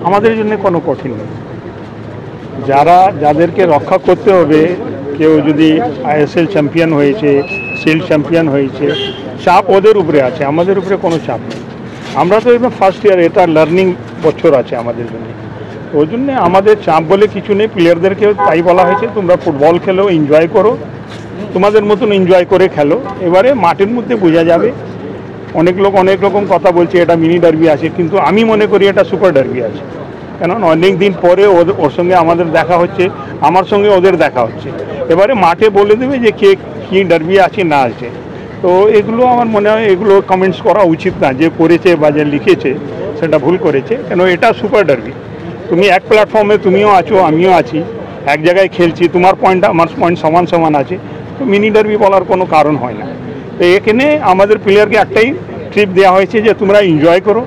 আমাদের জন্য কোনো কঠিন নেই। যাদেরকে রক্ষা করতে হবে, কেউ যদি আইএসএল চ্যাম্পিয়ন হয়েছে, শিল্ড চ্যাম্পিয়ন হয়েছে, চাপ ওদের উপরে আছে, আমাদের উপরে কোনো চাপ নেই। আমরা তো এবার ফার্স্ট ইয়ার, এটা লার্নিং বছর আছে আমাদের জন্য। ওই জন্যে আমাদের চাপ বলে কিছু নেই। প্লেয়ারদেরকেও তাই বলা হয়েছে, তোমরা ফুটবল খেলো, এনজয় করো, তোমাদের মতন এনজয় করে খেলো। এবারে মাঠের মধ্যে বোঝা যাবে। অনেক লোক অনেক রকম কথা বলছে এটা মিনি ডার্বি আছে, কিন্তু আমি মনে করি এটা সুপার ডার্বি আছে। কেননা অনেক দিন পরে ওর সঙ্গে আমাদের দেখা হচ্ছে, আমার সঙ্গে ওদের দেখা হচ্ছে। এবারে মাঠে বলে দেবে যে কে কী ডার্বি আছে না আছে। তো এগুলো আমার মনে হয় এগুলো কমেন্টস করা উচিত না। যে করেছে বা যে লিখেছে সেটা ভুল করেছে, কেন এটা সুপার ডার্বি। তুমি এক প্ল্যাটফর্মে তুমিও আছো, আমিও আছি, এক জায়গায় খেলছি, তোমার পয়েন্ট আমার পয়েন্ট সমান সমান আছে, তো মিনি ডার্বি বলার কোনো কারণ হয় না। তো এখানে আমাদের প্লেয়ারকে একটাই ট্রিপ দেওয়া হয়েছে যে তোমরা এনজয় করো,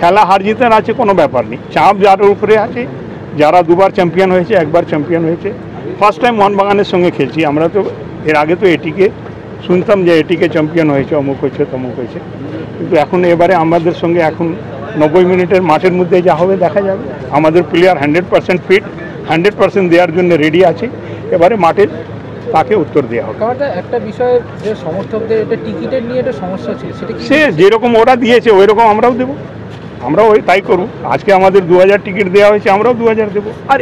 খেলা হার জিতের আছে কোনো ব্যাপার নেই। চাপ যার উপরে আছে, যারা দুবার চ্যাম্পিয়ন হয়েছে, একবার চ্যাম্পিয়ন হয়েছে। ফার্স্ট টাইম মোহনবাগানের সঙ্গে খেলছি আমরা, তো এর আগে তো এটিকে শুনতাম যে এটিকে চ্যাম্পিয়ন হয়েছে, অমুক হয়েছে তমুক হয়েছে, কিন্তু এখন এবারে আমাদের সঙ্গে এখন 90 মিনিটের মাঠের মধ্যে যা হবে দেখা যাবে। আমাদের প্লেয়ার 100% ফিট, 100% দেওয়ার জন্য রেডি আছে। এবারে মাঠে তাকে উত্তর দেওয়া হবে। একটা বিষয় যে সমর্থকদের এটা টিকিটের নিয়ে একটা সমস্যা ছিল, সেটা সে যেরকম ওরা দিয়েছে ওই রকম আমরাও দেবো, আমরাও ওই তাই করব। আজকে আমাদের 2000 টিকিট দেওয়া হয়েছে, আমরাও 2000 দেবো। আর